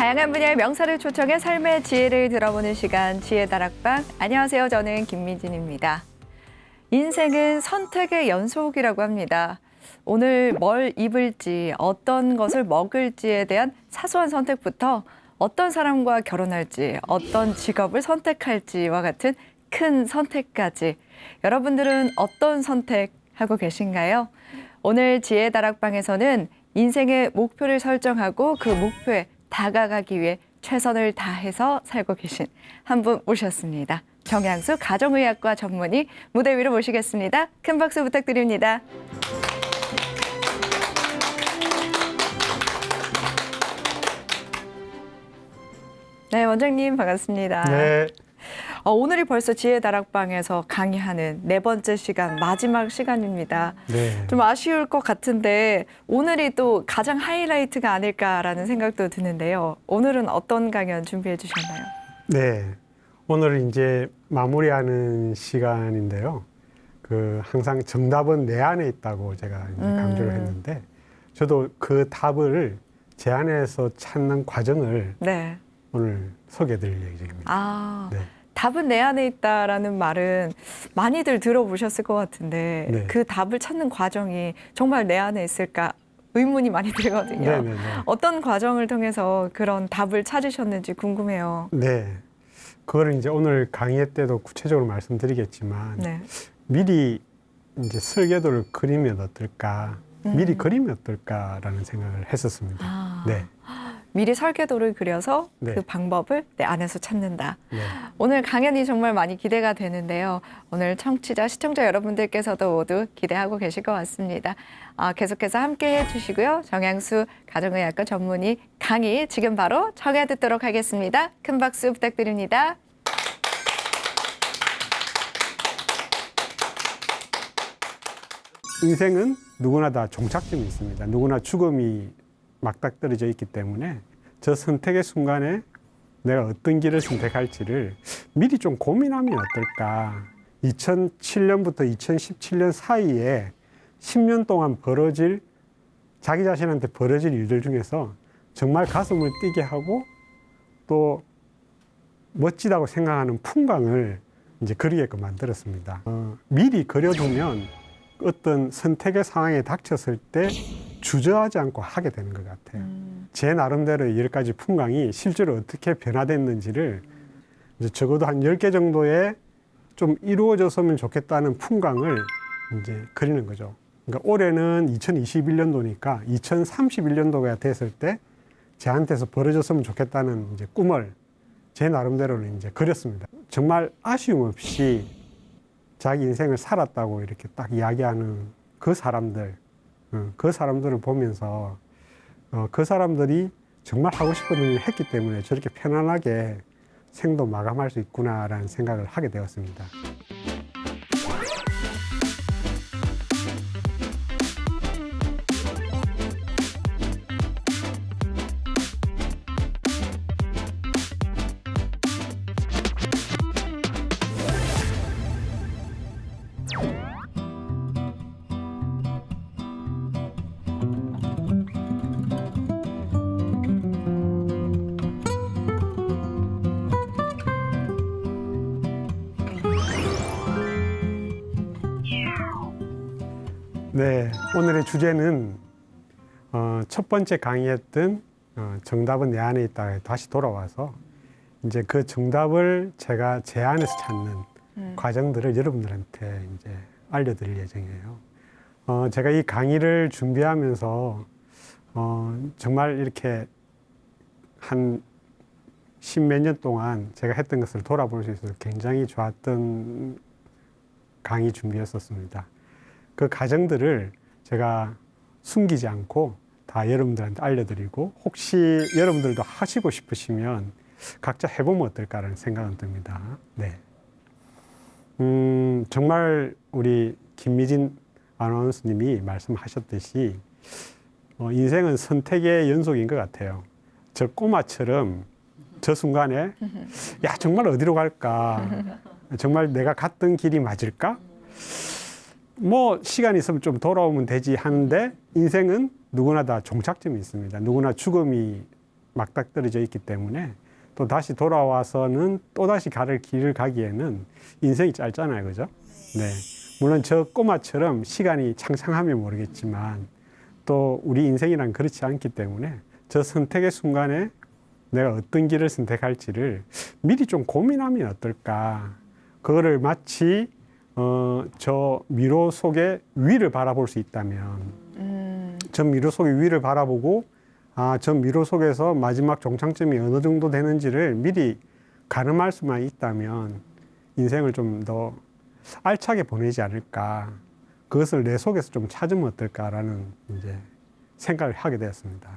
다양한 분야의 명사를 초청해 삶의 지혜를 들어보는 시간 지혜다락방. 안녕하세요. 저는 김미진입니다. 인생은 선택의 연속이라고 합니다. 오늘 뭘 입을지, 어떤 것을 먹을지에 대한 사소한 선택부터 어떤 사람과 결혼할지, 어떤 직업을 선택할지와 같은 큰 선택까지 여러분들은 어떤 선택하고 계신가요? 오늘 지혜다락방에서는 인생의 목표를 설정하고 그 목표에 다가가기 위해 최선을 다해서 살고 계신 한 분 모셨습니다. 정향수 가정의학과 전문의 무대 위로 모시겠습니다. 큰 박수 부탁드립니다. 네, 원장님 반갑습니다. 네. 오늘이 벌써 지혜다락방에서 강의하는 4번째 시간, 마지막 시간입니다. 네. 좀 아쉬울 것 같은데 오늘이 또 가장 하이라이트가 아닐까라는 생각도 드는데요. 오늘은 어떤 강연 준비해 주셨나요? 네. 오늘은 이제 마무리하는 시간인데요. 항상 정답은 내 안에 있다고 제가 이제 강조를 했는데 저도 그 답을 제 안에서 찾는 과정을 네. 오늘 소개해 드릴 예정입니다. 네. 답은 내 안에 있다라는 말은 많이들 들어보셨을 것 같은데 네. 그 답을 찾는 과정이 정말 내 안에 있을까 의문이 많이 들거든요. 네네네. 어떤 과정을 통해서 그런 답을 찾으셨는지 궁금해요. 네. 그거를 이제 오늘 강의 때도 구체적으로 말씀드리겠지만 네. 미리 이제 설계도를 그리면 어떨까, 미리 그리면 어떨까라는 생각을 했었습니다. 네. 미리 설계도를 그려서 네. 그 방법을 내 안에서 찾는다. 네. 오늘 강연이 정말 많이 기대가 되는데요. 오늘 청취자, 시청자 여러분들께서도 모두 기대하고 계실 것 같습니다. 계속해서 함께 해주시고요. 정향수 가정의학과 전문의 강의 지금 바로 청해 듣도록 하겠습니다. 큰 박수 부탁드립니다. 인생은 누구나 다 종착점이 있습니다. 누구나 죽음이 막닥떨어져 있기 때문에 저 선택의 순간에 내가 어떤 길을 선택할지를 미리 좀 고민하면 어떨까. 2007년부터 2017년 사이에 10년 동안 자기 자신한테 벌어질 일들 중에서 정말 가슴을 뛰게 하고 또 멋지다고 생각하는 풍광을 이제 그리게끔 만들었습니다. 미리 그려두면 어떤 선택의 상황에 닥쳤을 때 주저하지 않고 하게 되는 것 같아요. 제 나름대로 10가지 풍광이 실제로 어떻게 변화됐는지를 이제 적어도 한 10개 정도의 좀 이루어졌으면 좋겠다는 풍광을 이제 그리는 거죠. 그러니까 올해는 2021년도니까 2031년도가 됐을 때 저한테서 벌어졌으면 좋겠다는 이제 꿈을 제 나름대로는 이제 그렸습니다. 정말 아쉬움 없이 자기 인생을 살았다고 이렇게 딱 이야기하는 그 사람들을 보면서 그 사람들이 정말 하고 싶은 일을 했기 때문에 저렇게 편안하게 생도 마감할 수 있구나라는 생각을 하게 되었습니다. 네, 오늘의 주제는 첫 번째 강의했던 정답은 내 안에 있다 다시 돌아와서 이제 그 정답을 제가 제 안에서 찾는 과정들을 여러분들한테 이제 알려드릴 예정이에요. 제가 이 강의를 준비하면서 정말 이렇게 한 10몇 년 동안 제가 했던 것을 돌아볼 수 있어서 굉장히 좋았던 강의 준비였었습니다. 그 과정들을 제가 숨기지 않고 다 여러분들한테 알려드리고 혹시 여러분들도 하시고 싶으시면 각자 해보면 어떨까라는 생각은 듭니다. 네. 정말 우리 김미진 아나운서님이 말씀하셨듯이 인생은 선택의 연속인 것 같아요. 저 꼬마처럼 저 순간에 야 정말 어디로 갈까? 정말 내가 갔던 길이 맞을까? 뭐 시간이 있으면 좀 돌아오면 되지 하는데 인생은 누구나 다 종착점이 있습니다. 누구나 죽음이 맞닥뜨려져 있기 때문에 또 다시 돌아와서는 또 다시 길을 가기에는 인생이 짧잖아요, 그죠? 네. 물론 저 꼬마처럼 시간이 창창하면 모르겠지만 또 우리 인생이란 그렇지 않기 때문에 저 선택의 순간에 내가 어떤 길을 선택할지를 미리 좀 고민하면 어떨까. 그거를 마치 저 미로 속의 위를 바라볼 수 있다면 저 미로 속의 위를 바라보고 저 미로 속에서 마지막 종착점이 어느 정도 되는지를 미리 가늠할 수만 있다면 인생을 좀 더 알차게 보내지 않을까. 그것을 내 속에서 좀 찾으면 어떨까라는 이제 생각을 하게 되었습니다.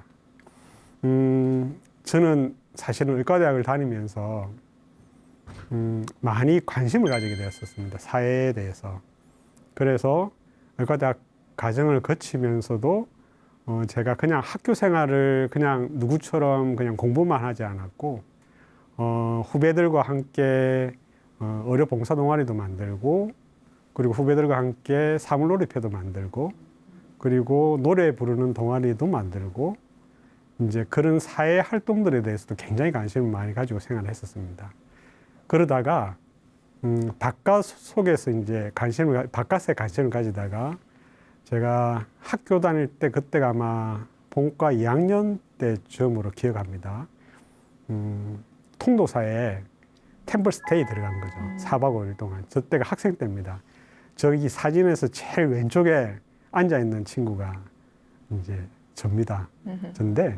저는 사실은 의과대학을 다니면서 많이 관심을 가지게 되었었습니다. 사회에 대해서. 그래서 의과대학 과정을 거치면서도 제가 그냥 학교 생활을 그냥 누구처럼 그냥 공부만 하지 않았고 후배들과 함께 의료 봉사 동아리도 만들고 그리고 후배들과 함께 사물놀이패도 만들고 그리고 노래 부르는 동아리도 만들고 이제 그런 사회 활동들에 대해서도 굉장히 관심을 많이 가지고 생활을 했었습니다. 그러다가 바깥에 관심을 가지다가 제가 학교 다닐 때 그때가 아마 본과 2학년 때쯤으로 기억합니다. 통도사에 템플스테이 들어간 거죠. 4박 5일 동안. 저 때가 학생 때입니다. 저기 사진에서 제일 왼쪽에 앉아 있는 친구가 이제 접니다. 근데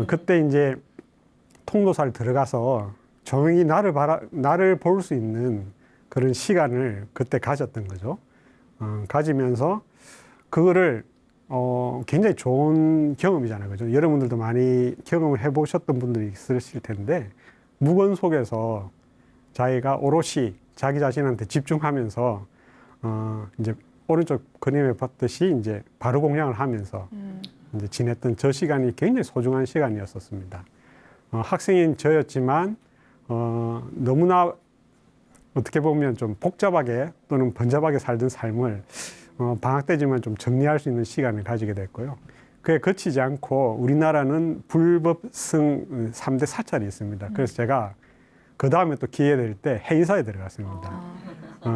그때 이제 통도사를 들어가서 조용히 나를 볼 수 있는 그런 시간을 그때 가졌던 거죠. 가지면서 그거를 굉장히 좋은 경험이잖아요. 그죠? 여러분들도 많이 경험을 해보셨던 분들이 있으실 텐데 묵은 속에서 자기가 오롯이 자기 자신한테 집중하면서 이제 오른쪽 그림에 봤듯이 이제 바로 공양을 하면서 이제 지냈던 저 시간이 굉장히 소중한 시간이었었습니다. 학생인 저였지만 너무나 어떻게 보면 좀 복잡하게 또는 번잡하게 살던 삶을 방학 때지만 좀 정리할 수 있는 시간을 가지게 됐고요. 그에 그치지 않고 우리나라는 불법성 3대 사찰이 있습니다. 그래서 제가 그 다음에 또 기회 될 때 해인사에 들어갔습니다.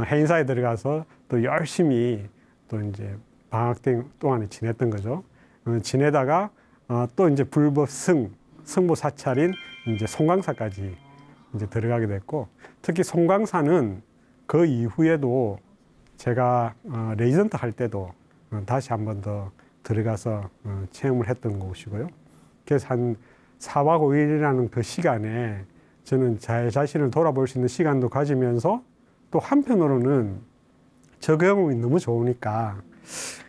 해인사에 들어가서 또 열심히 또 이제 방학 때 동안에 지냈던 거죠. 지내다가 또 이제 성보 사찰인 이제 송강사까지 이제 들어가게 됐고, 특히 송강사는 그 이후에도 제가 레지던트 할 때도 다시 한 번 더 들어가서 체험을 했던 곳이고요. 그래서 한 4박 5일이라는 그 시간에 저는 제 자신을 돌아볼 수 있는 시간도 가지면서 또 한편으로는 저 경험이 너무 좋으니까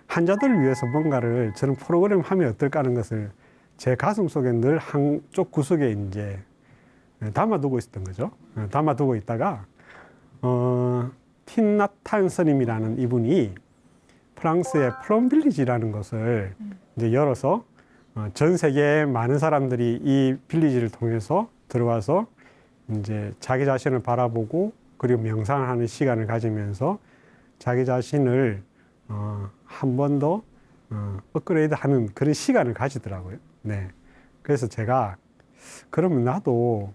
환자들을 위해서 뭔가를 저는 프로그램 하면 어떨까 하는 것을 제 가슴 속에 늘 한쪽 구석에 이제 담아두고 있었던 거죠. 담아두고 있다가 틴나탄 스님이라는 이분이 프랑스의 플럼빌리지라는 것을 이제 열어서 전 세계의 많은 사람들이 이 빌리지를 통해서 들어와서 이제 자기 자신을 바라보고 그리고 명상을 하는 시간을 가지면서 자기 자신을 한 번 더 업그레이드 하는 그런 시간을 가지더라고요. 네. 그래서 제가 그러면 나도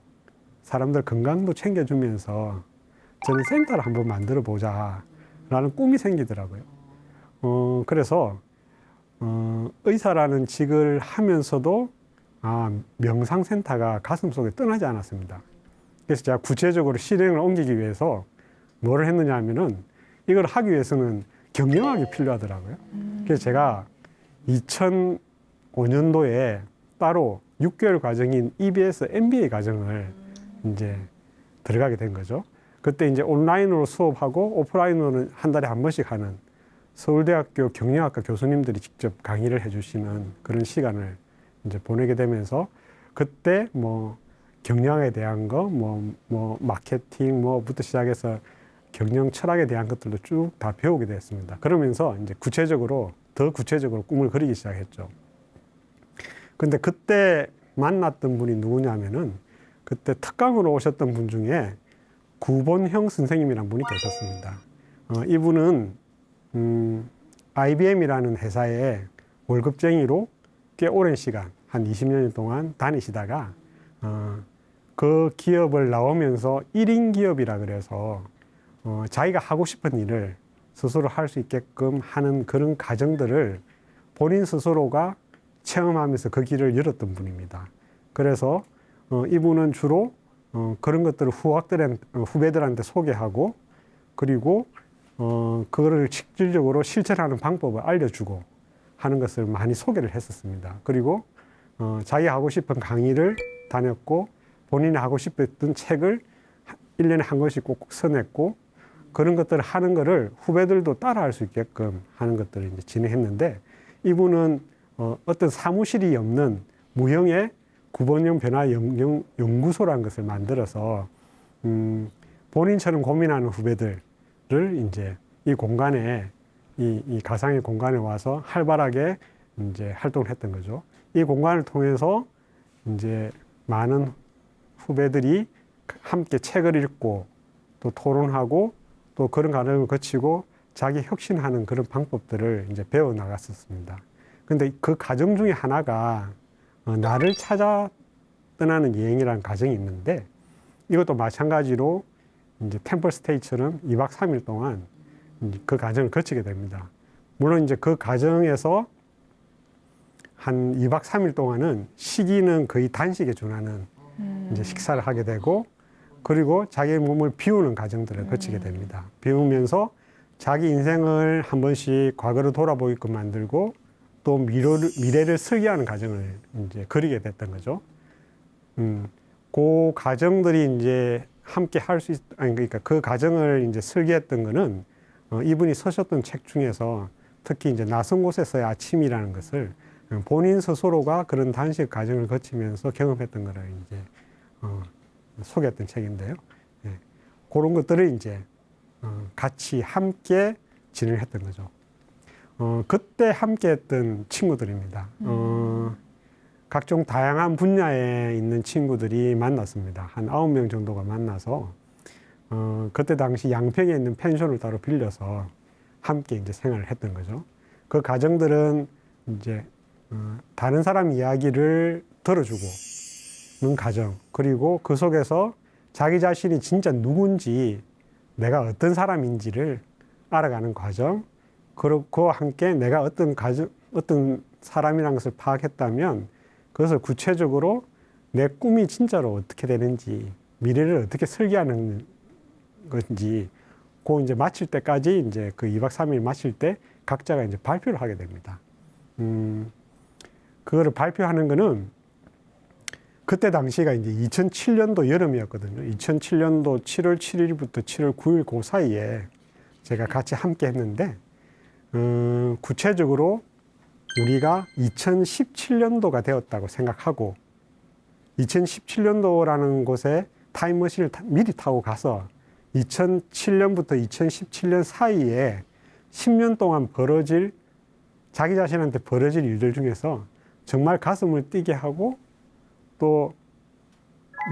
사람들 건강도 챙겨주면서 저는 센터를 한번 만들어 보자 라는 꿈이 생기더라고요. 그래서 의사라는 직을 하면서도 명상센터가 가슴속에 떠나지 않았습니다. 그래서 제가 구체적으로 실행을 옮기기 위해서 뭐를 했느냐 하면은 이걸 하기 위해서는 경영학이 필요하더라고요. 그래서 제가 2005년도에 따로 6개월 과정인 EBS MBA 과정을 이제 들어가게 된 거죠. 그때 이제 온라인으로 수업하고 오프라인으로는 한 달에 한 번씩 하는 서울대학교 경영학과 교수님들이 직접 강의를 해주시는 그런 시간을 이제 보내게 되면서 그때 뭐 경영에 대한 거, 뭐 마케팅, 뭐부터 시작해서 경영 철학에 대한 것들도 쭉 다 배우게 됐습니다. 그러면서 이제 더 구체적으로 꿈을 그리기 시작했죠. 근데 그때 만났던 분이 누구냐면은 그때 특강으로 오셨던 분 중에 구본형 선생님이라는 분이 계셨습니다. 이분은 IBM이라는 회사에 월급쟁이로 꽤 오랜 시간, 한 20년 동안 다니시다가 그 기업을 나오면서 1인 기업이라 그래서 자기가 하고 싶은 일을 스스로 할 수 있게끔 하는 그런 과정들을 본인 스스로가 체험하면서 그 길을 열었던 분입니다. 그래서 이분은 주로 그런 것들을 후배들한테 소개하고 그리고 그거를 실질적으로 실천하는 방법을 알려주고 하는 것을 많이 소개를 했었습니다. 그리고 자기 하고 싶은 강의를 다녔고 본인이 하고 싶었던 책을 1년에 한 권씩 꼭 써냈고 그런 것들을 하는 거를 후배들도 따라할 수 있게끔 하는 것들을 이제 진행했는데 이분은 어떤 사무실이 없는 무형의 구본형 변화 연구소라는 것을 만들어서 본인처럼 고민하는 후배들을 이제 이 공간에 이 가상의 공간에 와서 활발하게 이제 활동을 했던 거죠. 이 공간을 통해서 이제 많은 후배들이 함께 책을 읽고 또 토론하고 또 그런 과정을 거치고 자기 혁신하는 그런 방법들을 이제 배워 나갔었습니다. 근데 그 과정 중에 하나가 나를 찾아 떠나는 여행이라는 과정이 있는데 이것도 마찬가지로 이제 템플스테이처럼 2박 3일 동안 그 과정을 거치게 됩니다. 물론 이제 그 과정에서 한 2박 3일 동안은 시기는 거의 단식에 준하는 이제 식사를 하게 되고 그리고 자기의 몸을 비우는 과정들을 거치게 됩니다. 비우면서 자기 인생을 한 번씩 과거로 돌아보게끔 만들고 또 미래를 설계하는 과정을 이제 그리게 됐던 거죠. 그 과정들이 이제 함께 할 수 그러니까 그 과정을 이제 설계했던 거는 이분이 쓰셨던 책 중에서 특히 이제 낯선 곳에서의 아침이라는 것을 본인 스스로가 그런 단식 과정을 거치면서 경험했던 거를 이제 소개했던 책인데요. 예. 그런 것들을 이제 같이 함께 진행했던 거죠. 그때 함께 했던 친구들입니다. 각종 다양한 분야에 있는 친구들이 만났습니다. 한 9명 정도가 만나서 그때 당시 양평에 있는 펜션을 따로 빌려서 함께 이제 생활을 했던 거죠. 그 과정들은 이제 다른 사람 이야기를 들어주고는 과정, 그리고 그 속에서 자기 자신이 진짜 누군지 내가 어떤 사람인지를 알아가는 과정, 그리고 그와 함께 내가 어떤 사람이라는 것을 파악했다면 그것을 구체적으로 내 꿈이 진짜로 어떻게 되는지, 미래를 어떻게 설계하는 건지, 그 이제 마칠 때까지 이제 그 2박 3일 마칠 때 각자가 이제 발표를 하게 됩니다. 그거를 발표하는 거는 그때 당시가 이제 2007년도 여름이었거든요. 2007년도 7월 7일부터 7월 9일 그 사이에 제가 같이 함께 했는데, 구체적으로 우리가 2017년도가 되었다고 생각하고 2017년도라는 곳에 타임머신을 미리 타고 가서 2007년부터 2017년 사이에 10년 동안 자기 자신한테 벌어질 일들 중에서 정말 가슴을 뛰게 하고 또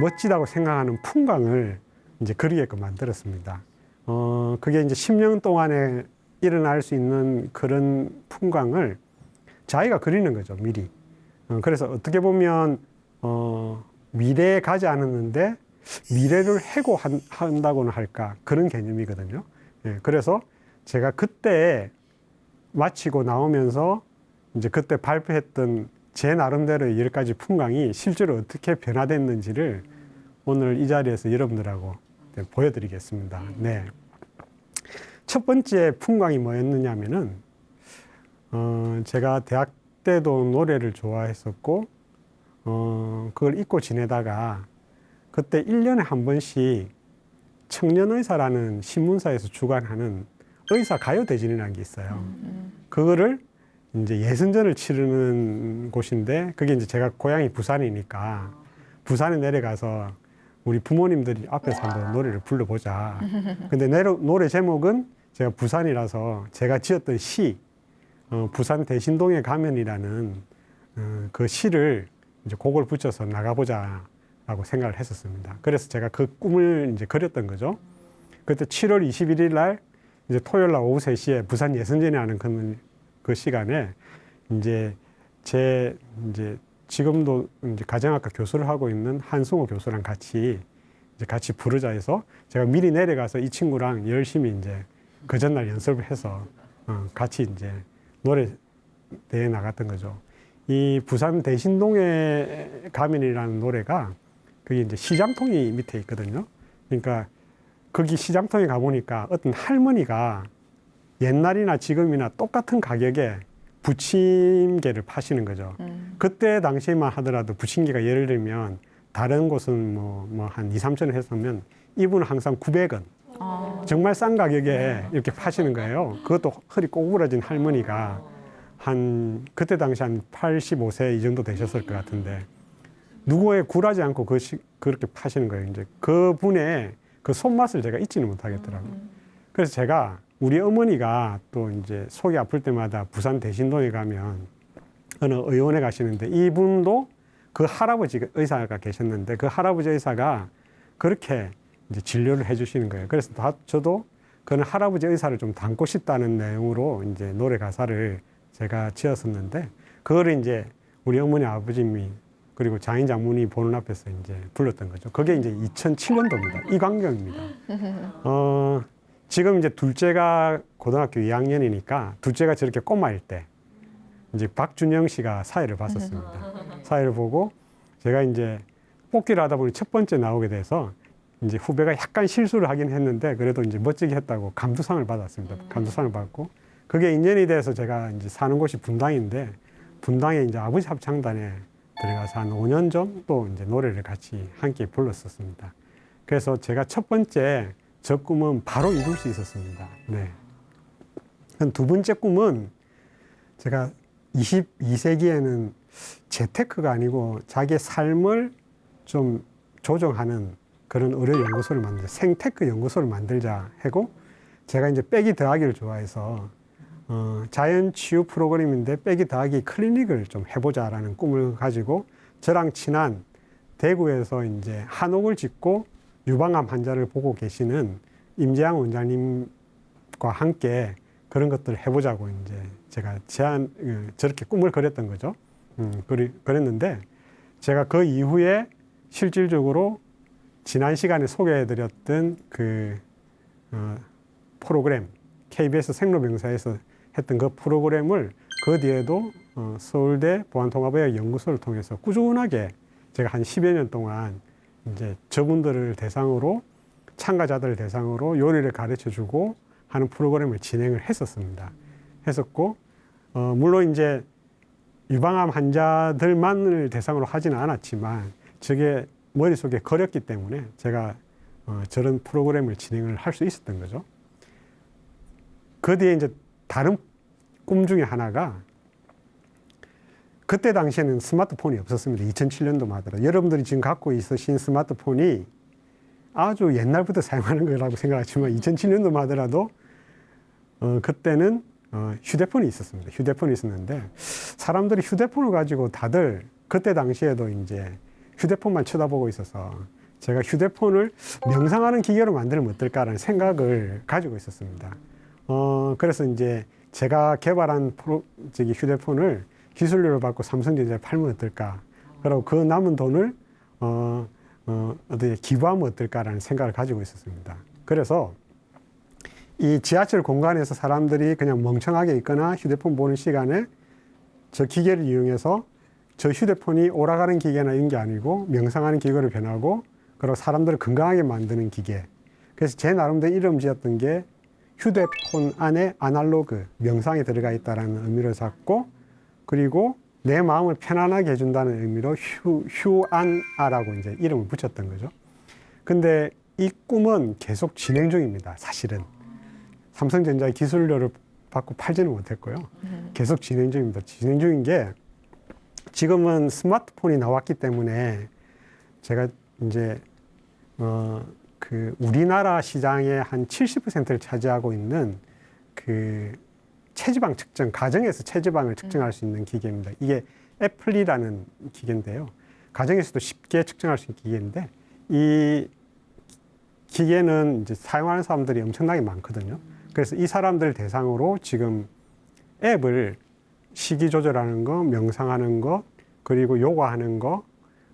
멋지다고 생각하는 풍광을 이제 그리게끔 만들었습니다. 그게 이제 10년 동안에 일어날 수 있는 그런 풍광을 자기가 그리는 거죠, 미리. 그래서 어떻게 보면 미래에 가지 않았는데 미래를 해고한다고는 할까, 그런 개념이거든요. 예, 그래서 제가 그때 마치고 나오면서 이제 그때 발표했던 제 나름대로의 10가지 풍광이 실제로 어떻게 변화됐는지를 오늘 이 자리에서 여러분들하고 보여드리겠습니다. 네. 첫 번째 풍광이 뭐였느냐 하면은, 제가 대학 때도 노래를 좋아했었고, 그걸 잊고 지내다가 그때 1년에 한 번씩 청년의사라는 신문사에서 주관하는 의사 가요대전이라는 게 있어요. 그거를 이제 예선전을 치르는 곳인데, 그게 이제 제가 고향이 부산이니까 부산에 내려가서 우리 부모님들이 앞에서 한번 노래를 불러보자. 근데 노래 제목은 제가 부산이라서 제가 지었던 시, 부산 대신동에 가면이라는 그 시를 이제 곡을 붙여서 나가보자 라고 생각을 했었습니다. 그래서 제가 그 꿈을 이제 그렸던 거죠. 그때 7월 21일 날 이제 토요일 날 오후 3시에 부산 예선전이 하는 그 시간에 이제 지금도 이제 가정학과 교수를 하고 있는 한승호 교수랑 같이 이제 같이 부르자 해서 제가 미리 내려가서 이 친구랑 열심히 이제 그 전날 연습을 해서 같이 이제 노래 대회 나갔던 거죠. 이 부산 대신동의 가면이라는 노래가 그게 이제 시장통이 밑에 있거든요. 그러니까 거기 시장통에 가보니까 어떤 할머니가 옛날이나 지금이나 똑같은 가격에 부침개를 파시는 거죠. 그때 당시에만 하더라도 부침개가 예를 들면 다른 곳은 뭐 한 2, 3천 원 했으면 이분은 항상 900원. 정말 싼 가격에 이렇게 파시는 거예요. 그것도 허리 꼬부라진 할머니가 그때 당시 한 85세 이 정도 되셨을 것 같은데 누구에 굴하지 않고 그렇게 파시는 거예요. 이제 그분의 그 손맛을 제가 잊지는 못하겠더라고요. 그래서 제가 우리 어머니가 또 이제 속이 아플 때마다 부산 대신동에 가면 어느 의원에 가시는데 이분도 그 할아버지 의사가 계셨는데 그 할아버지 의사가 그렇게 이제 진료를 해주시는 거예요. 그래서 저도 그는 할아버지 의사를 좀 닮고 싶다는 내용으로 이제 노래 가사를 제가 지었었는데 그거를 이제 우리 어머니 아버님이 그리고 장인 장모님이 보는 앞에서 이제 불렀던 거죠. 그게 이제 2007년도입니다. 이광경입니다. 지금 이제 둘째가 고등학교 2학년이니까 둘째가 저렇게 꼬마일 때 이제 박준영 씨가 사회를 봤었습니다. 사회를 보고 제가 이제 뽑기를 하다 보니 첫 번째 나오게 돼서 이제 후배가 약간 실수를 하긴 했는데 그래도 이제 멋지게 했다고 감투상을 받았습니다. 감투상을 받고 그게 인연이 돼서 제가 이제 사는 곳이 분당인데 분당에 이제 아버지 합창단에 들어가서 한 5년 정도 이제 노래를 같이 함께 불렀었습니다. 그래서 제가 첫 번째 저 꿈은 바로 이룰 수 있었습니다. 네. 두 번째 꿈은 제가 22세기에는 재테크가 아니고 자기의 삶을 좀 조정하는 그런 의료 연구소를 만들자, 생테크 연구소를 만들자 하고 제가 이제 빼기 더하기를 좋아해서 자연 치유 프로그램인데 빼기 더하기 클리닉을 좀 해보자라는 꿈을 가지고 저랑 친한 대구에서 이제 한옥을 짓고 유방암 환자를 보고 계시는 임재양 원장님과 함께 그런 것들을 해보자고 이제 제가 저렇게 꿈을 그렸던 거죠. 그랬는데 제가 그 이후에 실질적으로 지난 시간에 소개해드렸던 그 프로그램 KBS 생로병사에서 했던 그 프로그램을 그 뒤에도 서울대 보안통합의학 연구소를 통해서 꾸준하게 제가 한 10여 년 동안 이제 저분들을 대상으로 참가자들을 대상으로 요리를 가르쳐주고 하는 프로그램을 진행을 했었습니다. 했었고 물론 이제 유방암 환자들만을 대상으로 하지는 않았지만 저게 머릿속에 거렸기 때문에 제가 저런 프로그램을 진행을 할 수 있었던 거죠. 그 뒤에 이제 다른 꿈 중에 하나가 그때 당시에는 스마트폰이 없었습니다. 2007년도만 하더라도. 여러분들이 지금 갖고 있으신 스마트폰이 아주 옛날부터 사용하는 거라고 생각하지만 2007년도만 하더라도 그때는 휴대폰이 있었습니다. 휴대폰이 있었는데 사람들이 휴대폰을 가지고 다들 그때 당시에도 이제 휴대폰만 쳐다보고 있어서 제가 휴대폰을 명상하는 기계로 만들면 어떨까라는 생각을 가지고 있었습니다. 그래서 이제 제가 개발한 휴대폰을 기술료를 받고 삼성전자에 팔면 어떨까. 그리고 그 남은 돈을 어떻게 기부하면 어떨까라는 생각을 가지고 있었습니다. 그래서 이 지하철 공간에서 사람들이 그냥 멍청하게 있거나 휴대폰 보는 시간에 저 기계를 이용해서 저 휴대폰이 오락가는 기계나 이런 게 아니고 명상하는 기계로 변하고 그리고 사람들을 건강하게 만드는 기계. 그래서 제 나름대로 이름 지었던 게 휴대폰 안에 아날로그, 명상이 들어가 있다는 의미를 잡고 그리고 내 마음을 편안하게 해준다는 의미로 휴안아라고 이제 이름을 붙였던 거죠. 근데 이 꿈은 계속 진행 중입니다. 사실은. 삼성전자의 기술료를 받고 팔지는 못했고요. 계속 진행 중입니다. 진행 중인 게 지금은 스마트폰이 나왔기 때문에 제가 이제 그 우리나라 시장의 한 70%를 차지하고 있는 그 체지방 측정, 가정에서 체지방을 측정할 수 있는 기계입니다. 이게 애플이라는 기계인데요. 가정에서도 쉽게 측정할 수 있는 기계인데 이 기계는 이제 사용하는 사람들이 엄청나게 많거든요. 그래서 이 사람들 대상으로 지금 앱을 식이 조절하는 거, 명상하는 거, 그리고 요가하는 거,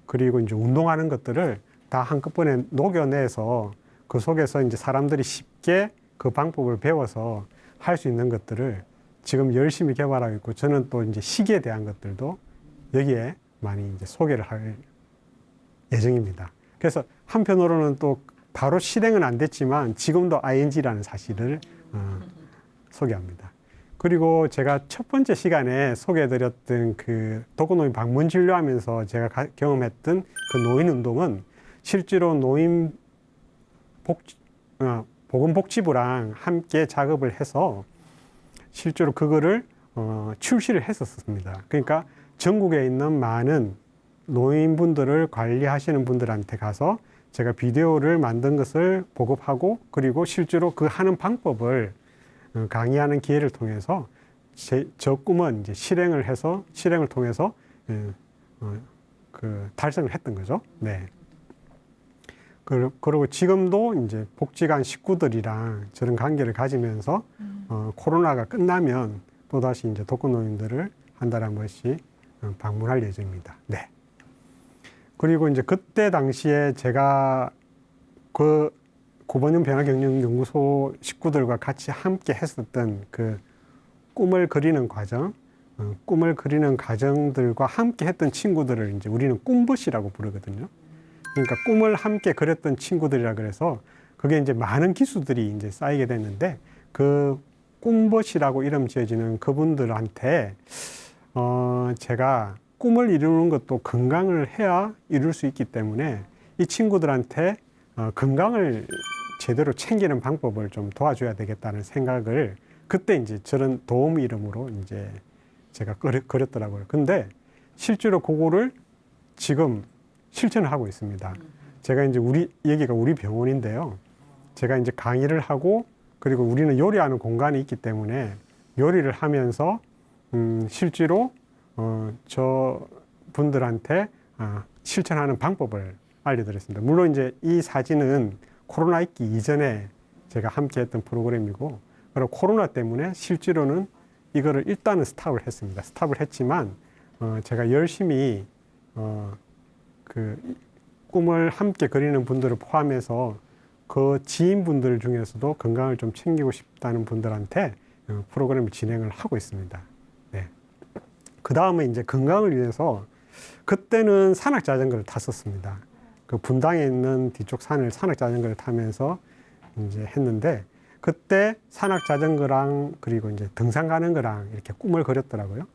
그리고 이제 운동하는 것들을 다 한꺼번에 녹여내서 그 속에서 이제 사람들이 쉽게 그 방법을 배워서 할 수 있는 것들을 지금 열심히 개발하고 있고, 저는 또 이제 시기에 대한 것들도 여기에 많이 이제 소개를 할 예정입니다. 그래서 한편으로는 또 바로 실행은 안 됐지만 지금도 ING라는 사실을 소개합니다. 그리고 제가 첫 번째 시간에 소개해드렸던 그 독거노인 방문 진료하면서 제가 경험했던 그 노인 운동은 실제로 보건복지부랑 함께 작업을 해서 실제로 그거를 출시를 했었습니다. 그러니까 전국에 있는 많은 노인분들을 관리하시는 분들한테 가서 제가 비디오를 만든 것을 보급하고, 그리고 실제로 그 하는 방법을 강의하는 기회를 통해서 저 꿈은 이제 실행을 통해서 그 달성을 했던 거죠. 네. 그리고 지금도 이제 복지관 식구들이랑 저런 관계를 가지면서 코로나가 끝나면 또다시 이제 독거노인들을 한 달에 한 번씩 방문할 예정입니다. 네. 그리고 이제 그때 당시에 제가 그 구본윤 변화경영연구소 식구들과 같이 함께 했었던 그 꿈을 그리는 과정, 꿈을 그리는 과정들과 함께 했던 친구들을 이제 우리는 꿈벗이라고 부르거든요. 그러니까 꿈을 함께 그렸던 친구들이라 그래서 그게 이제 많은 기수들이 이제 쌓이게 됐는데, 그 꿈벗이라고 이름 지어지는 그분들한테 제가 꿈을 이루는 것도 건강을 해야 이룰 수 있기 때문에 이 친구들한테 건강을 제대로 챙기는 방법을 좀 도와줘야 되겠다는 생각을 그때 이제 저런 도움 이름으로 이제 제가 그렸더라고요. 근데 실제로 그거를 지금 실천을 하고 있습니다. 제가 이제 여기가 우리 병원인데요. 제가 이제 강의를 하고, 그리고 우리는 요리하는 공간이 있기 때문에 요리를 하면서 실제로 저 분들한테 실천하는 방법을 알려드렸습니다. 물론 이제 이 사진은 코로나 있기 이전에 제가 함께 했던 프로그램이고, 그리고 코로나 때문에 실제로는 이거를 일단은 스탑을 했습니다. 스탑을 했지만 제가 열심히 그 꿈을 함께 그리는 분들을 포함해서 그 지인분들 중에서도 건강을 좀 챙기고 싶다는 분들한테 프로그램을 진행을 하고 있습니다. 네. 그 다음에 이제 건강을 위해서 그때는 산악자전거를 탔었습니다. 그 분당에 있는 뒤쪽 산을 산악자전거를 타면서 이제 했는데, 그때 산악자전거랑 그리고 이제 등산 가는 거랑 이렇게 꿈을 그렸더라고요.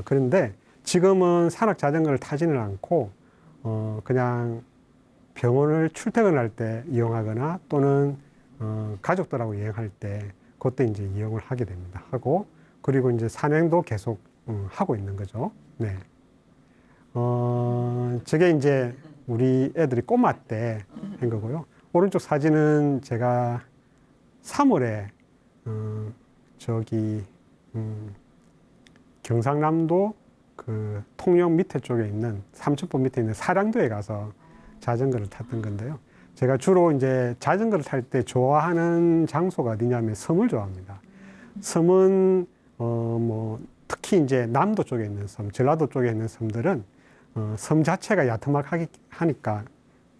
그런데 지금은 산악자전거를 타지는 않고 그냥 병원을 출퇴근할 때 이용하거나 또는 가족들하고 여행할 때 그때 이제 이용을 하게 됩니다. 그리고 이제 산행도 계속 하고 있는 거죠. 네. 저게 이제 우리 애들이 꼬마 때 한 거고요. 오른쪽 사진은 제가 3월에 경상남도 그 통영 밑에 쪽에 있는 삼천포 밑에 있는 사량도에 가서 자전거를 탔던 건데요. 제가 주로 이제 자전거를 탈 때 좋아하는 장소가 어디냐면 섬을 좋아합니다. 섬은 특히 이제 남도 쪽에 있는 섬, 전라도 쪽에 있는 섬들은 섬 자체가 야트막하니까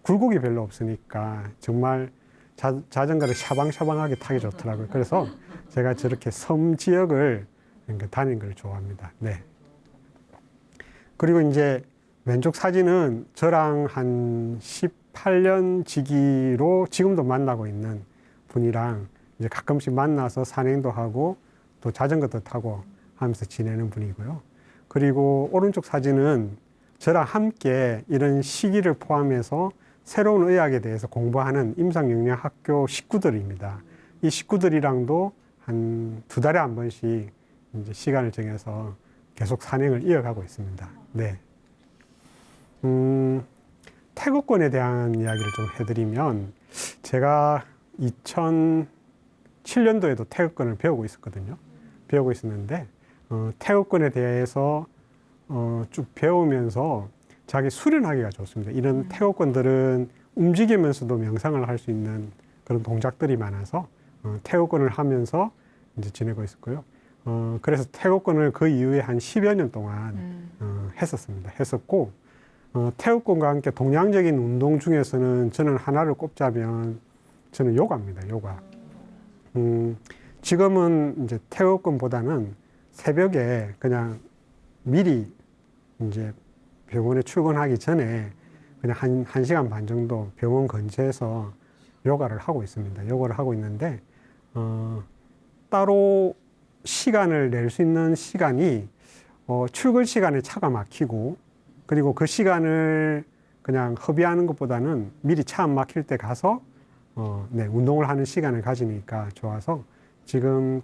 굴곡이 별로 없으니까 정말 자전거를 샤방샤방하게 타기 좋더라고요. 그래서 제가 저렇게 섬 지역을 다니는 걸 좋아합니다. 네. 그리고 이제 왼쪽 사진은 저랑 한 18년 지기로 지금도 만나고 있는 분이랑 이제 가끔씩 만나서 산행도 하고 또 자전거도 타고 하면서 지내는 분이고요. 그리고 오른쪽 사진은 저랑 함께 이런 시기를 포함해서 새로운 의학에 대해서 공부하는 임상영양학교 식구들입니다. 이 식구들이랑도 한 2달에 한 번씩 이제 시간을 정해서 계속 산행을 이어가고 있습니다. 네. 태극권에 대한 이야기를 좀 해드리면, 제가 2007년도에도 태극권을 배우고 있었거든요. 배우고 있었는데 태극권에 대해서 쭉 배우면서 자기 수련하기가 좋습니다. 이런 태극권들은 움직이면서도 명상을 할 수 있는 그런 동작들이 많아서 태극권을 하면서 이제 지내고 있었고요. 그래서 태극권을 그 이후에 한 10여 년 동안 했었습니다. 했었고, 태극권과 함께 동양적인 운동 중에서는 저는 하나를 꼽자면 저는 요가입니다. 요가. 지금은 이제 태극권보다는 새벽에 그냥 미리 이제 병원에 출근하기 전에 그냥 한 시간 반 정도 병원 근처에서 요가를 하고 있습니다. 요가를 하고 있는데, 따로 시간을 낼 수 있는 시간이 출근 시간에 차가 막히고, 그리고 그 시간을 그냥 허비하는 것보다는 미리 차 안 막힐 때 가서 네, 운동을 하는 시간을 가지니까 좋아서 지금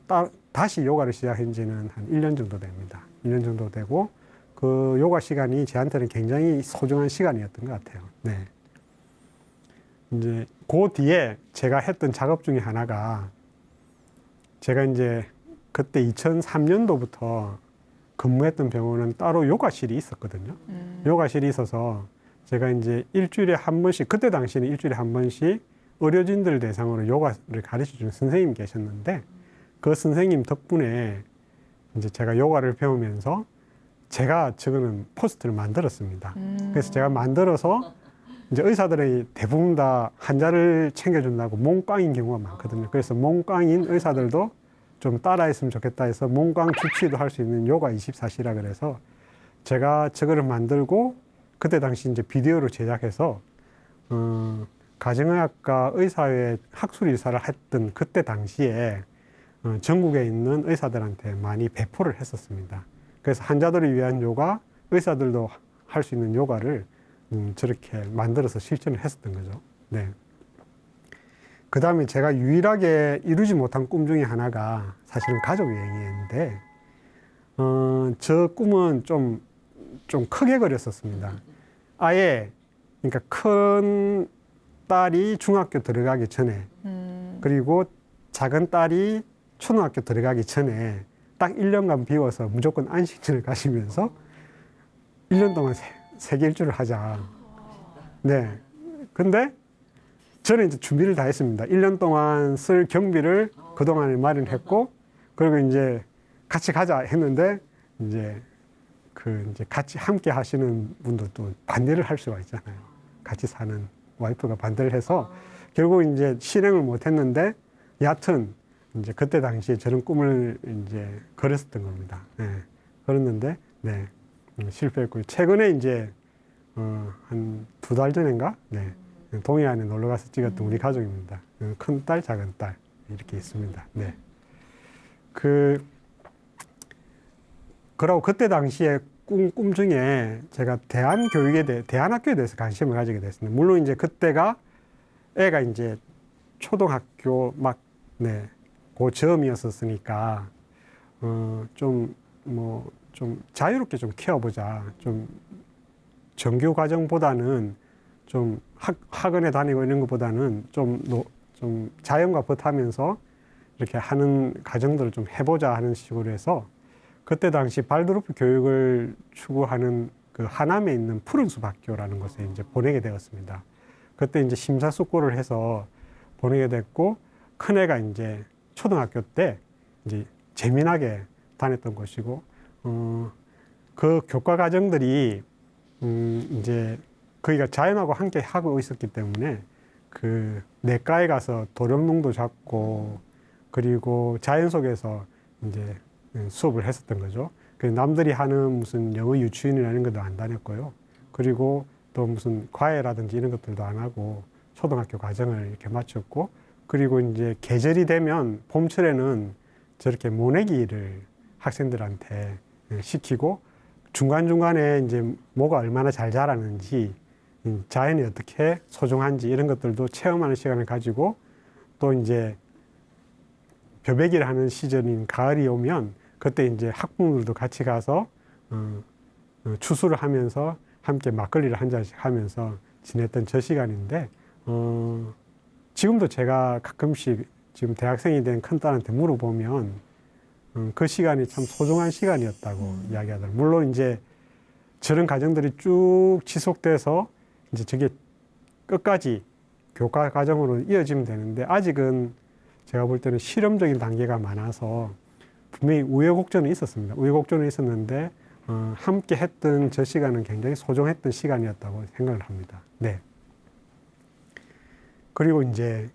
다시 요가를 시작한 지는 한 1년 정도 됩니다. 1년 정도 되고, 그 요가 시간이 저한테는 굉장히 소중한 시간이었던 것 같아요. 네. 이제 그 뒤에 제가 했던 작업 중에 하나가, 제가 이제 그때 2003년도부터 근무했던 병원은 따로 요가실이 있었거든요. 요가실이 있어서 제가 이제 일주일에 한 번씩, 그때 당시에는 일주일에 한 번씩 의료진들 대상으로 요가를 가르쳐 주는 선생님이 계셨는데, 그 선생님 덕분에 이제 제가 요가를 배우면서 제가 저거는 포스트를 만들었습니다. 그래서 제가 만들어서 이제 의사들이 대부분 다 환자를 챙겨준다고 몸꽝인 경우가 많거든요. 그래서 몸꽝인 의사들도 좀 따라했으면 좋겠다 해서 몸꽝 주치도 할 수 있는 요가 24시라 그래서 제가 저거를 만들고 그때 당시 이제 비디오로 제작해서 가정의학과 의사회 학술이사를 했던 그때 당시에 전국에 있는 의사들한테 많이 배포를 했었습니다. 그래서 환자들을 위한 요가, 의사들도 할 수 있는 요가를 저렇게 만들어서 실천을 했었던 거죠. 네. 그 다음에 제가 유일하게 이루지 못한 꿈 중에 하나가 사실은 가족 여행이었는데, 저 꿈은 좀 크게 그렸었습니다. 아예, 그러니까 큰 딸이 중학교 들어가기 전에, 그리고 작은 딸이 초등학교 들어가기 전에 딱 1년간 비워서 무조건 안식년을 가시면서 1년 동안 세계 일주를 하자. 네. 근데 저는 이제 준비를 다 했습니다. 1년 동안 쓸 경비를 그동안에 마련했고, 그리고 이제 같이 가자 했는데, 이제 이제 같이 함께 하시는 분들도 반대를 할 수가 있잖아요. 같이 사는 와이프가 반대를 해서 결국 이제 실행을 못 했는데, 여하튼 이제 그때 당시에 저런 꿈을 이제 그렸었던 겁니다. 네. 그랬는데, 네. 실패했고, 최근에 이제 한 2달 전인가? 네. 동해안에 놀러 가서 찍었던 우리 가족입니다. 큰 딸, 작은 딸 이렇게 있습니다. 네. 그러고 그때 당시에 꿈 중에 제가 대안학교에 대해서 관심을 가지게 됐습니다. 물론 이제 그때가 애가 이제 초등학교 네, 그 즈음이었었으니까 좀 자유롭게 좀 키워보자. 좀 정규 과정보다는 좀 학원에 다니고 이런 것보다는 좀 자연과 벗하면서 이렇게 하는 과정들을 좀 해보자 하는 식으로 해서 그때 당시 발드로프 교육을 추구하는 그 하남에 있는 푸른숲 학교라는 곳에 이제 보내게 되었습니다. 그때 이제 심사숙고를 해서 보내게 됐고, 큰애가 이제 초등학교 때 이제 재미나게 다녔던 곳이고, 그 교과 과정들이 이제 거기가 자연하고 함께 하고 있었기 때문에 그 내과에 가서 도룡농도 잡고, 그리고 자연 속에서 이제 수업을 했었던 거죠. 남들이 하는 무슨 영어 유치원이라는 것도 안 다녔고요. 그리고 또 무슨 과외라든지 이런 것들도 안 하고 초등학교 과정을 이렇게 마쳤고, 그리고 이제 계절이 되면 봄철에는 저렇게 모내기를 학생들한테 시키고, 중간중간에 이제 뭐가 얼마나 잘 자라는지, 자연이 어떻게 소중한지 이런 것들도 체험하는 시간을 가지고, 또 이제 벼베기를 하는 시절인 가을이 오면 그때 이제 학부모들도 같이 가서 추수를 하면서 함께 막걸리를 한 잔씩 하면서 지냈던 저 시간인데, 지금도 제가 가끔씩 지금 대학생이 된 큰딸한테 물어보면 그 시간이 참 소중한 시간이었다고 이야기하더라고요. 물론 이제 저런 과정들이 쭉 지속돼서 이제 저게 끝까지 교과 과정으로 이어지면 되는데, 아직은 제가 볼 때는 실험적인 단계가 많아서 분명히 우여곡절은 있었습니다. 우여곡절은 있었는데 함께 했던 저 시간은 굉장히 소중했던 시간이었다고 생각을 합니다. 네. 그리고 이제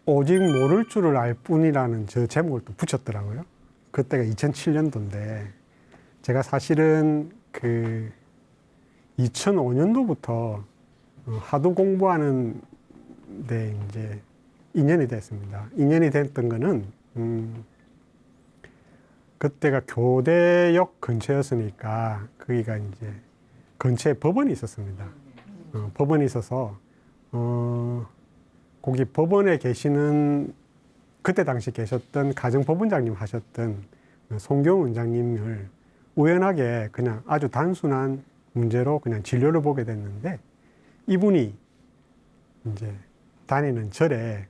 오직 모를 줄을 알 뿐이라는 저 제목을 또 붙였더라고요. 그때가 2007년도인데 제가 사실은 2005년도부터 하도 공부하는 데 이제 인연이 됐습니다. 인연이 됐던 거는 그때가 교대역 근처였으니까 거기가 이제 근처에 법원이 있었습니다. 법원이 있어서 거기 법원에 계시는 그때 당시 계셨던 가정법원장님 하셨던 송경 원장님을 우연하게 그냥 아주 단순한 문제로 그냥 진료를 보게 됐는데 이분이 이제 다니는 절에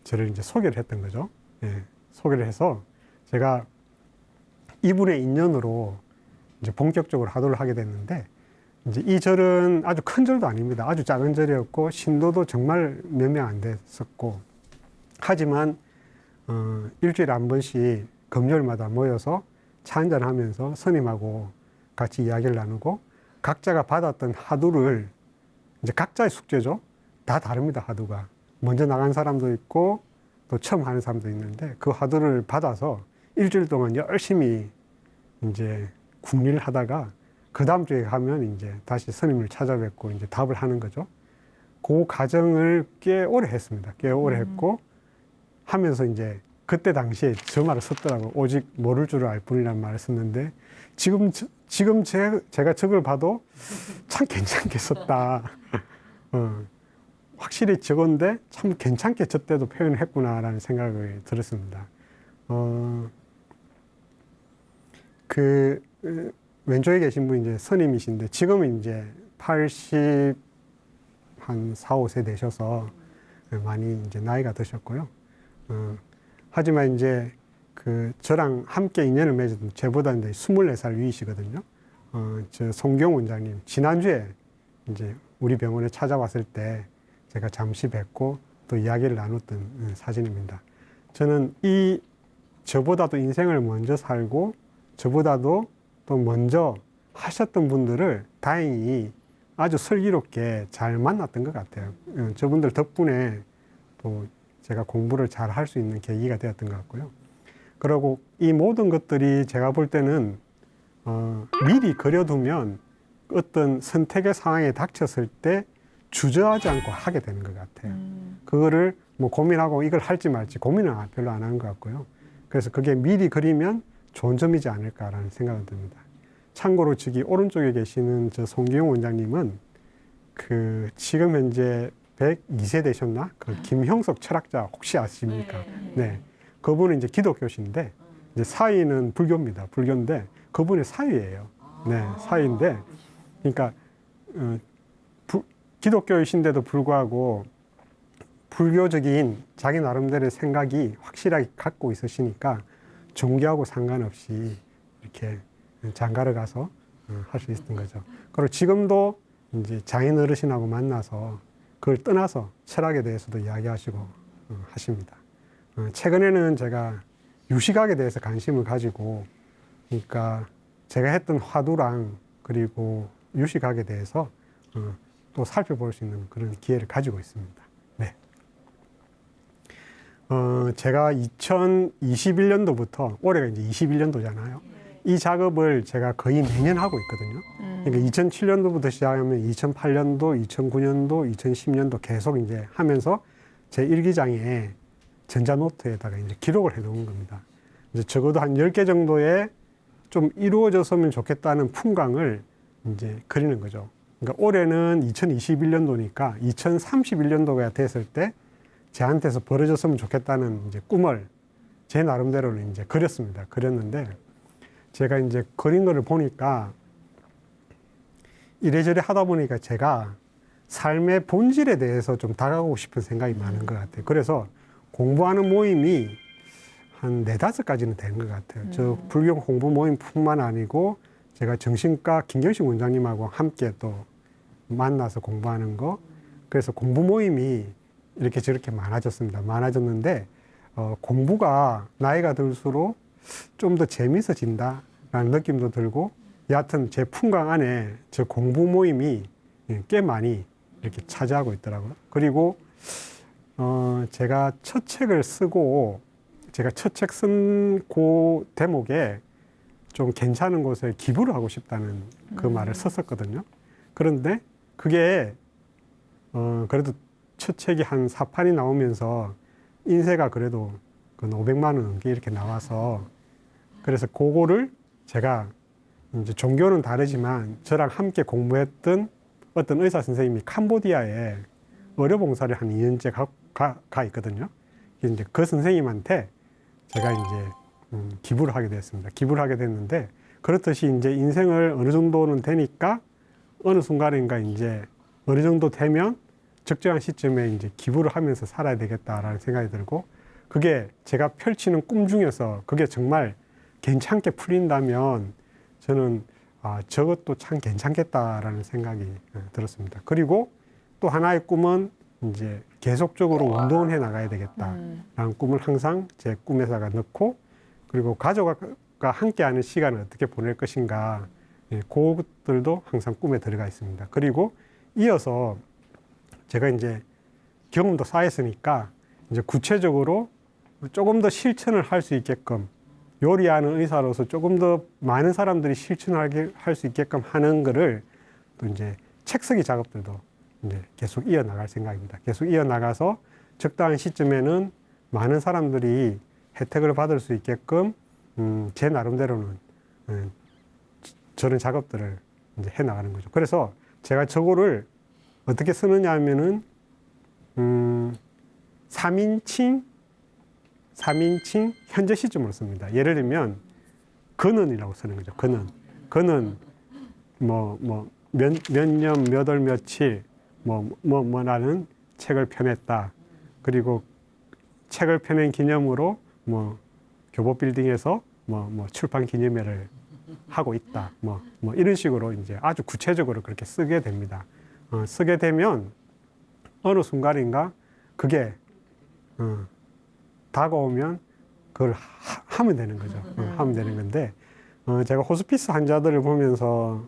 저를 이제 소개를 했던 거죠. 예, 소개를 해서 제가 이분의 인연으로 이제 본격적으로 하도를 하게 됐는데 이제 이 절은 아주 큰 절도 아닙니다. 아주 작은 절이었고 신도도 정말 몇 명 안 됐었고 하지만 일주일에 한 번씩 금요일마다 모여서 차 한잔하면서 스님하고 같이 이야기를 나누고 각자가 받았던 하두를 이제 각자의 숙제죠. 다 다릅니다. 하두가 먼저 나간 사람도 있고 또 처음 하는 사람도 있는데 그 하두를 받아서 일주일 동안 열심히 이제 궁리를 하다가 그 다음 주에 가면 이제 다시 스님을 찾아뵙고 이제 답을 하는 거죠. 그 과정을 꽤 오래 했습니다. 꽤 오래 했고 하면서 이제 그때 당시에 저 말을 썼더라고. 오직 모를 줄을 알 뿐이라는 말을 썼는데 지금 제가 저걸 봐도 참 괜찮게 썼다. 확실히 저건데 참 괜찮게 저 때도 표현을 했구나라는 생각이 들었습니다. 왼쪽에 계신 분이 이제 스님이신데 지금은 이제 80 한 4, 5세 되셔서 많이 이제 나이가 드셨고요. 하지만 이제 저랑 함께 인연을 맺었던 저보다 이제 24살 위이시거든요. 저 송경 원장님 지난주에 이제 우리 병원에 찾아왔을 때 제가 잠시 뵙고 또 이야기를 나눴던 사진입니다. 저는 저보다도 인생을 먼저 살고 저보다도 또 먼저 하셨던 분들을 다행히 아주 슬기롭게 잘 만났던 것 같아요. 저분들 덕분에 또 제가 공부를 잘 할 수 있는 계기가 되었던 것 같고요. 그리고 이 모든 것들이 제가 볼 때는 미리 그려두면 어떤 선택의 상황에 닥쳤을 때 주저하지 않고 하게 되는 것 같아요. 그거를 뭐 고민하고 이걸 할지 말지 고민을 별로 안 하는 것 같고요. 그래서 그게 미리 그리면 좋은 점이지 않을까라는 생각이 듭니다. 참고로 저기 오른쪽에 계시는 저 송기용 원장님은 지금 현재 102세 되셨나? 김형석 철학자 혹시 아십니까? 네. 그분은 이제 기독교신데 이제 사위는 불교입니다. 불교인데 그분의 사위예요. 네, 사위인데 그러니까 기독교이신데도 불구하고 불교적인 자기 나름대로의 생각이 확실하게 갖고 있으시니까 종교하고 상관없이 이렇게 장가를 가서 할 수 있었던 거죠. 그리고 지금도 이제 장인 어르신하고 만나서 그걸 떠나서 철학에 대해서도 이야기하시고 하십니다. 최근에는 제가 유식학에 대해서 관심을 가지고 그러니까 제가 했던 화두랑 그리고 유식학에 대해서 또 살펴볼 수 있는 그런 기회를 가지고 있습니다. 네. 제가 2021년도부터 올해가 이제 21년도잖아요. 이 작업을 제가 거의 매년 하고 있거든요. 그러니까 2007년도부터 시작하면 2008년도, 2009년도, 2010년도 계속 이제 하면서 제 일기장에 전자노트에다가 이제 기록을 해 놓은 겁니다. 이제 적어도 한 10개 정도의 좀 이루어졌으면 좋겠다는 풍광을 이제 그리는 거죠. 그러니까 올해는 2021년도니까 2031년도가 됐을 때 저한테서 벌어졌으면 좋겠다는 이제 꿈을 제 나름대로는 이제 그렸습니다. 그렸는데 제가 이제 그린 거를 보니까 이래저래 하다 보니까 제가 삶의 본질에 대해서 좀 다가가고 싶은 생각이 많은 것 같아요. 그래서 공부하는 모임이 한 4-5가지는 되는 것 같아요. 저 불교 공부 모임뿐만 아니고 제가 정신과 김경식 원장님하고 함께 또 만나서 공부하는 거. 그래서 공부 모임이 이렇게 저렇게 많아졌습니다. 많아졌는데 공부가 나이가 들수록 좀 더 재미있어진다라는 느낌도 들고, 여하튼 제 풍광 안에 저 공부 모임이 꽤 많이 이렇게 차지하고 있더라고요. 그리고 제가 첫 책을 쓰고, 제가 첫 책 쓴 그 대목에 좀 괜찮은 곳에 기부를 하고 싶다는 그 말을 썼었거든요. 그런데 그게 그래도 첫 책이 한 4판이 나오면서 인쇄가 그래도 그 500만 원 넘게 이렇게 나와서, 그래서 그거를 제가 이제 종교는 다르지만 저랑 함께 공부했던 어떤 의사 선생님이 캄보디아에 의료봉사를 한 2년째 가 있거든요. 이제 그 선생님한테 제가 이제 기부를 하게 됐습니다. 기부를 하게 됐는데, 그렇듯이 이제 인생을 어느 정도는 되니까 어느 순간인가 이제 어느 정도 되면 적정한 시점에 이제 기부를 하면서 살아야 되겠다라는 생각이 들고, 그게 제가 펼치는 꿈 중에서 그게 정말 괜찮게 풀린다면 저는 저것도 참 괜찮겠다라는 생각이 들었습니다. 그리고 또 하나의 꿈은 이제 계속적으로 운동을 해 나가야 되겠다라는 꿈을 항상 제 꿈에다가 넣고, 그리고 가족과 함께하는 시간을 어떻게 보낼 것인가, 그것들도 항상 꿈에 들어가 있습니다. 그리고 이어서 제가 이제 경험도 쌓였으니까 이제 구체적으로 조금 더 실천을 할 수 있게끔, 요리하는 의사로서 조금 더 많은 사람들이 실천하게 할 수 있게끔 하는 거를 또 이제 책 쓰기 작업들도 이제 계속 이어나갈 생각입니다. 계속 이어나가서 적당한 시점에는 많은 사람들이 혜택을 받을 수 있게끔 제 나름대로는 저런 작업들을 이제 해 나가는 거죠. 그래서 제가 저거를 어떻게 쓰느냐 하면은 3인칭 현재 시점으로 씁니다. 예를 들면 근원이라고 쓰는 거죠. 근원 몇 년, 몇 월, 며칠 뭐라는 책을 펴냈다. 그리고 책을 펴낸 기념으로 교보 빌딩에서 출판 기념회를 하고 있다. 이런 식으로 이제 아주 구체적으로 그렇게 쓰게 됩니다. 쓰게 되면 어느 순간인가 그게 다가오면 그걸 하면 되는 거죠. 하면 되는 건데, 제가 호스피스 환자들을 보면서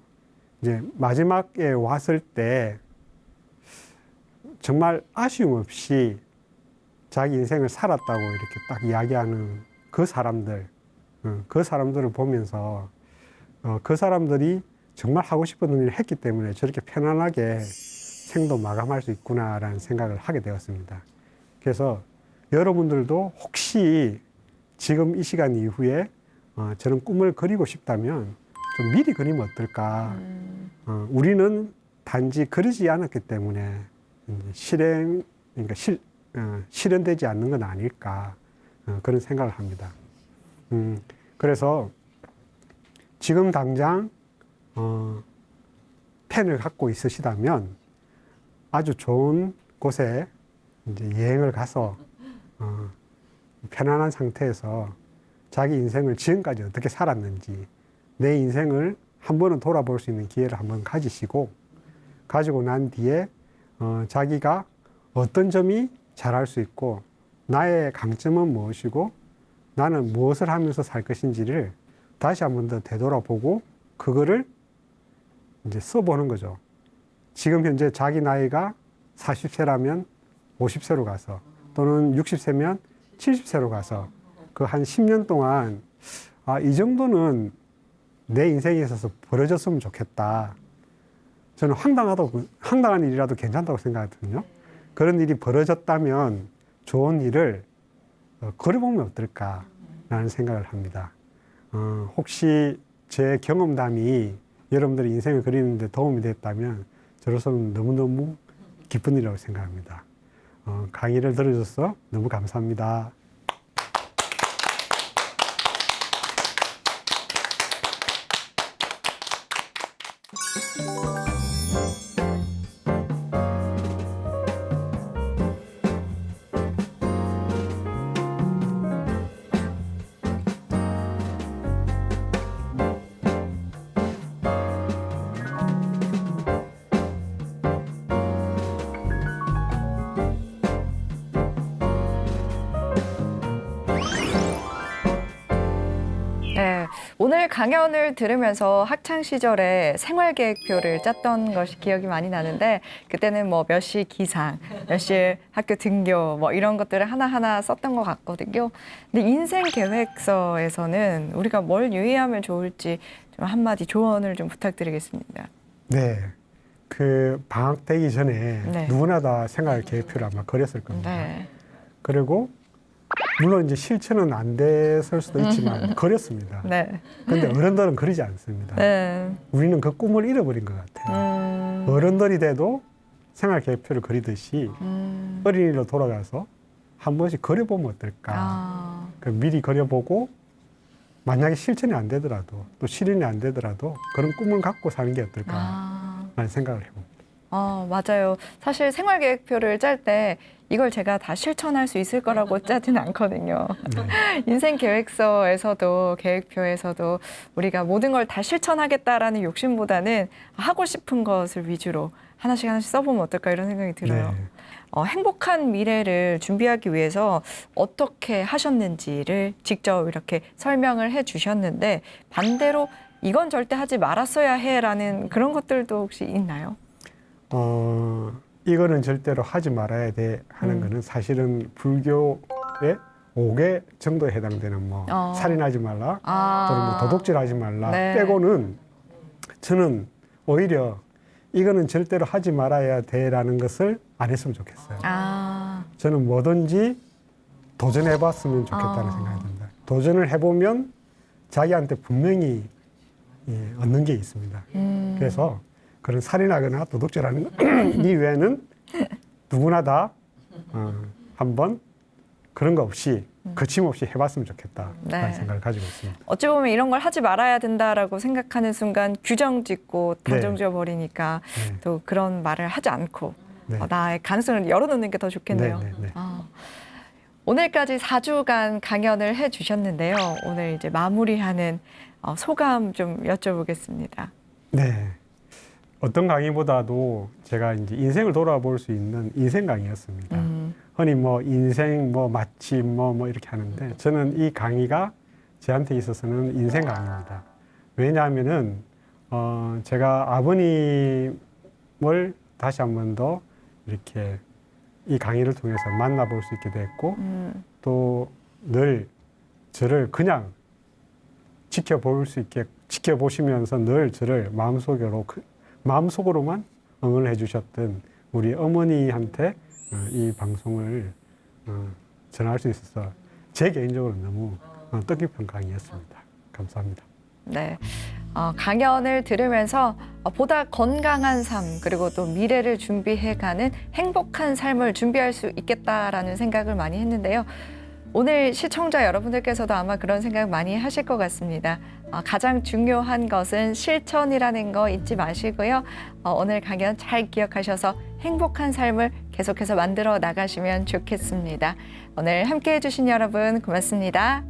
이제 마지막에 왔을 때 정말 아쉬움 없이 자기 인생을 살았다고 이렇게 딱 이야기하는 그 사람들을 보면서 그 사람들이 정말 하고 싶은 일을 했기 때문에 저렇게 편안하게 생도 마감할 수 있구나라는 생각을 하게 되었습니다. 그래서 여러분들도 혹시 지금 이 시간 이후에 저런 꿈을 그리고 싶다면 좀 미리 그리면 어떨까? 우리는 단지 그리지 않았기 때문에 실현되지 않는 건 아닐까, 그런 생각을 합니다. 그래서 지금 당장 펜을 갖고 있으시다면 아주 좋은 곳에 이제 여행을 가서 편안한 상태에서 자기 인생을 지금까지 어떻게 살았는지, 내 인생을 한 번은 돌아볼 수 있는 기회를 한번 가지시고, 가지고 난 뒤에 자기가 어떤 점이 잘할 수 있고 나의 강점은 무엇이고 나는 무엇을 하면서 살 것인지를 다시 한 번 더 되돌아보고 그거를 이제 써보는 거죠. 지금 현재 자기 나이가 40세라면 50세로 가서, 또는 60세면 70세로 가서 그 한 10년 동안 이 정도는 내 인생에 있어서 벌어졌으면 좋겠다. 저는 황당한 일이라도 괜찮다고 생각하거든요. 그런 일이 벌어졌다면 좋은 일을 그려보면 어떨까라는 생각을 합니다. 혹시 제 경험담이 여러분들의 인생을 그리는데 도움이 됐다면 저로서는 너무너무 기쁜 일이라고 생각합니다. 강의를 들어줘서 너무 감사합니다. 오늘 강연을 들으면서 학창 시절에 생활계획표를 짰던 것이 기억이 많이 나는데 그때는 뭐 몇 시 기상, 몇 시 학교 등교 뭐 이런 것들을 하나하나 썼던 것 같거든요. 근데 인생 계획서에서는 우리가 뭘 유의하면 좋을지 좀 한마디 조언을 좀 부탁드리겠습니다. 네. 그 방학 되기 전에 네. 누구나 다 생활 계획표를 아마 그렸을 겁니다. 네. 그리고 물론 이제 실천은 안 됐을 수도 있지만 그렸습니다. 네. 근데 어른들은 그리지 않습니다. 네. 우리는 그 꿈을 잃어버린 것 같아요. 어른들이 돼도 생활 계획표를 그리듯이 어린이로 돌아가서 한 번씩 그려보면 어떨까. 아. 그 미리 그려보고 만약에 실천이 안 되더라도 또 실현이 안 되더라도 그런 꿈을 갖고 사는 게 어떨까라는 생각을 해봅니다. 맞아요. 사실 생활계획표를 짤 때 이걸 제가 다 실천할 수 있을 거라고 짜지는 않거든요. 네. 인생 계획서에서도 계획표에서도 우리가 모든 걸 다 실천하겠다라는 욕심보다는 하고 싶은 것을 위주로 하나씩 하나씩 써보면 어떨까 이런 생각이 들어요. 네. 행복한 미래를 준비하기 위해서 어떻게 하셨는지를 직접 이렇게 설명을 해 주셨는데 반대로 이건 절대 하지 말았어야 해라는 그런 것들도 혹시 있나요? 이거는 절대로 하지 말아야 돼 하는 거는 사실은 불교의 5개 정도에 해당되는 뭐 살인하지 말라, 또는 뭐 도둑질하지 말라 네. 빼고는 저는 오히려 이거는 절대로 하지 말아야 돼라는 것을 안 했으면 좋겠어요. 저는 뭐든지 도전해봤으면 좋겠다는 생각이 듭니다. 도전을 해보면 자기한테 분명히 얻는 게 있습니다. 그래서 그런 살인하거나 도둑질하는 것 이외에는 누구나 다 한번 그런 거 없이 거침없이 해봤으면 좋겠다라는 네. 생각을 가지고 있습니다. 어찌 보면 이런 걸 하지 말아야 된다라고 생각하는 순간 규정 짓고 단정 지어 버리니까 네. 또 그런 말을 하지 않고 네. 나의 가능성을 열어놓는 게 더 좋겠네요. 네. 오늘까지 4주간 강연을 해주셨는데요. 오늘 이제 마무리하는 소감 좀 여쭤보겠습니다. 네. 어떤 강의보다도 제가 이제 인생을 돌아볼 수 있는 인생 강의였습니다. 흔히 뭐 인생 뭐 마치 뭐 이렇게 하는데 저는 이 강의가 저한테 있어서는 인생 강의입니다. 왜냐하면은 제가 아버님을 다시 한 번 더 이렇게 이 강의를 통해서 만나볼 수 있게 됐고 또 늘 저를 그냥 지켜보시면서 늘 저를 마음속으로만 응원을 해주셨던 우리 어머니한테 이 방송을 전할 수 있어서 제 개인적으로 너무 뜻깊은 강의였습니다. 감사합니다. 네. 강연을 들으면서 보다 건강한 삶 그리고 또 미래를 준비해가는 행복한 삶을 준비할 수 있겠다라는 생각을 많이 했는데요. 오늘 시청자 여러분들께서도 아마 그런 생각 많이 하실 것 같습니다. 가장 중요한 것은 실천이라는 거 잊지 마시고요. 오늘 강연 잘 기억하셔서 행복한 삶을 계속해서 만들어 나가시면 좋겠습니다. 오늘 함께해 주신 여러분 고맙습니다.